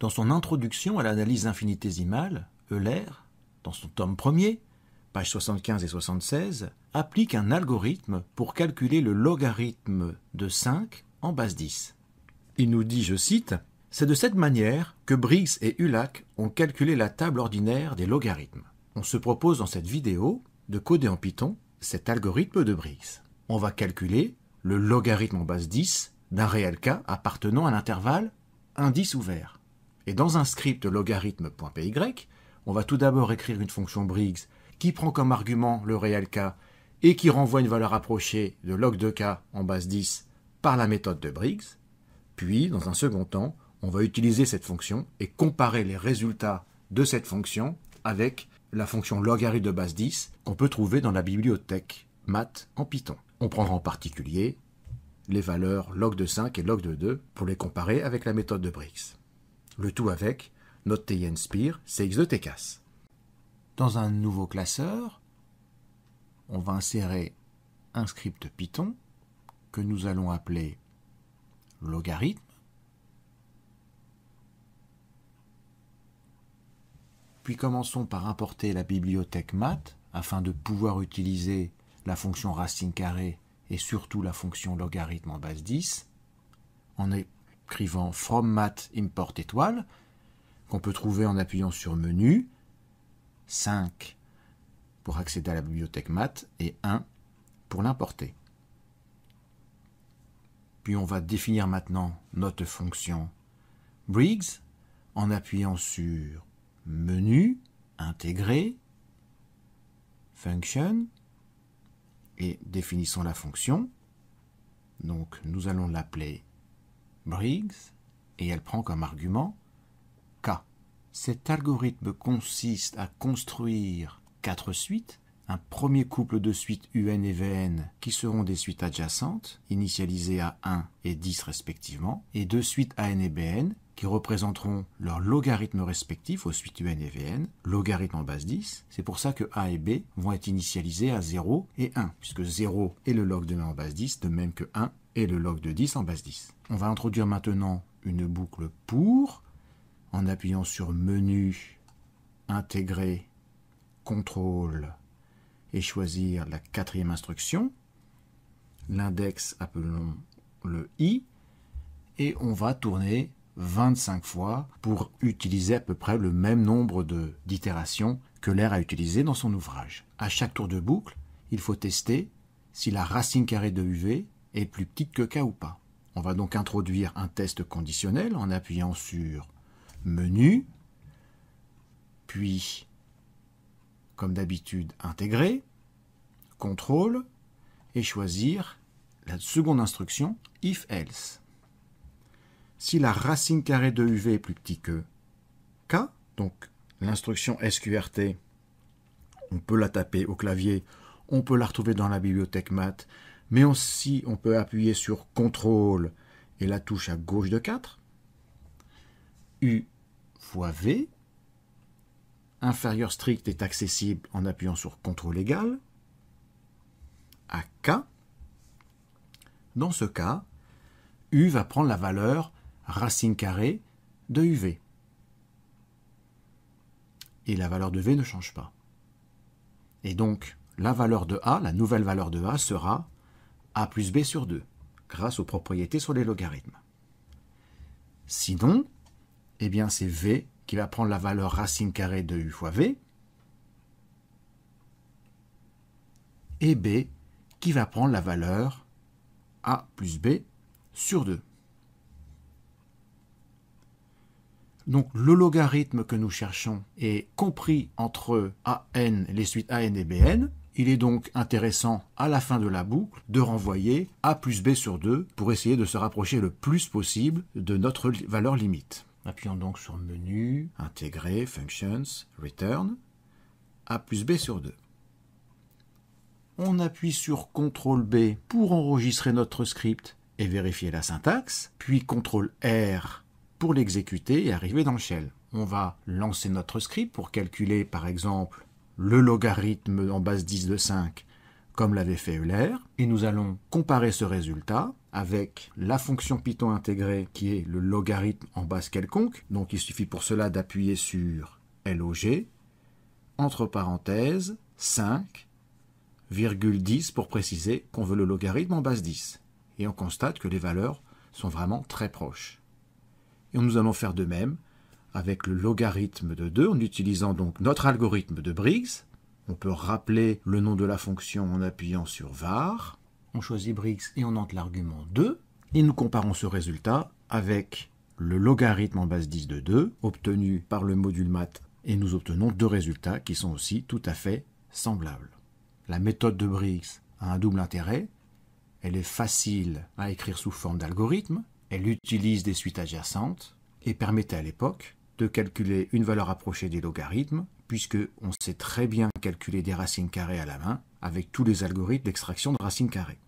Dans son introduction à l'analyse infinitésimale, Euler, dans son tome 1er, pages 75 et 76, applique un algorithme pour calculer le logarithme de 5 en base 10. Il nous dit, je cite, « C'est de cette manière que Briggs et Ulac ont calculé la table ordinaire des logarithmes. On se propose dans cette vidéo de coder en Python cet algorithme de Briggs. On va calculer le logarithme en base 10 d'un réel k appartenant à l'intervalle indice ouvert. Et dans un script logarithme.py, on va tout d'abord écrire une fonction Briggs qui prend comme argument le réel k et qui renvoie une valeur approchée de log de k en base 10 par la méthode de Briggs. Puis, dans un second temps, on va utiliser cette fonction et comparer les résultats de cette fonction avec la fonction logarithme de base 10 qu'on peut trouver dans la bibliothèque math en Python. On prendra en particulier les valeurs log de 5 et log de 2 pour les comparer avec la méthode de Briggs. Le tout avec notre TINSPIR CX de TCAS. Dans un nouveau classeur, on va insérer un script Python que nous allons appeler logarithme. Puis commençons par importer la bibliothèque math afin de pouvoir utiliser la fonction racine carrée et surtout la fonction logarithme en base 10 en écrivant from math import étoile qu'on peut trouver en appuyant sur menu, 5 pour accéder à la bibliothèque math et 1 pour l'importer. Puis on va définir maintenant notre fonction Briggs en appuyant sur menu, intégrer, function, et définissons la fonction. Donc nous allons l'appeler Briggs, et elle prend comme argument k. Cet algorithme consiste à construire 4 suites, un premier couple de suites UN et VN qui seront des suites adjacentes, initialisées à 1 et 10 respectivement, et 2 suites AN et BN qui représenteront leurs logarithmes respectifs aux suites UN et VN, logarithme en base 10. C'est pour ça que A et B vont être initialisés à 0 et 1, puisque 0 est le log de 1 en base 10, de même que 1 est le log de 10 en base 10. On va introduire maintenant une boucle pour, en appuyant sur menu, intégrer, contrôle, et choisir la 4e instruction, l'index appelons le i, et on va tourner 25 fois pour utiliser à peu près le même nombre d'itérations que Euler a utilisé dans son ouvrage. À chaque tour de boucle, il faut tester si la racine carrée de UV est plus petite que k ou pas. On va donc introduire un test conditionnel en appuyant sur menu, puis comme d'habitude, intégrer, contrôle, et choisir la seconde instruction, if else. Si la racine carrée de UV est plus petit que k, donc l'instruction SQRT, on peut la taper au clavier, on peut la retrouver dans la bibliothèque math, mais aussi on peut appuyer sur contrôle et la touche à gauche de 4, U fois V, inférieur strict est accessible en appuyant sur CTRL égal à K. Dans ce cas, U va prendre la valeur racine carrée de UV. Et la valeur de V ne change pas. Et donc, la valeur de A, la nouvelle valeur de A sera A plus B sur 2, grâce aux propriétés sur les logarithmes. Sinon, eh bien c'est V qui va prendre la valeur racine carrée de U fois V, et B qui va prendre la valeur A plus B sur 2. Donc le logarithme que nous cherchons est compris entre AN, les suites AN et BN. Il est donc intéressant à la fin de la boucle de renvoyer A plus B sur 2 pour essayer de se rapprocher le plus possible de notre valeur limite. Appuyons donc sur Menu, Intégrer, Functions, Return, A plus B sur 2. On appuie sur CTRL B pour enregistrer notre script et vérifier la syntaxe, puis CTRL R pour l'exécuter et arriver dans le shell. On va lancer notre script pour calculer par exemple le logarithme en base 10 de 5 comme l'avait fait Euler, et nous allons comparer ce résultat avec la fonction Python intégrée qui est le logarithme en base quelconque. Donc il suffit pour cela d'appuyer sur LOG, entre parenthèses 5,10 pour préciser qu'on veut le logarithme en base 10. Et on constate que les valeurs sont vraiment très proches. Et nous allons faire de même avec le logarithme de 2 en utilisant donc notre algorithme de Briggs. On peut rappeler le nom de la fonction en appuyant sur var. On choisit Briggs et on entre l'argument 2. Et nous comparons ce résultat avec le logarithme en base 10 de 2 obtenu par le module maths. Et nous obtenons deux résultats qui sont aussi tout à fait semblables. La méthode de Briggs a un double intérêt. Elle est facile à écrire sous forme d'algorithme. Elle utilise des suites adjacentes et permettait à l'époque de calculer une valeur approchée des logarithmes, puisqu'on sait très bien calculer des racines carrées à la main avec tous les algorithmes d'extraction de racines carrées.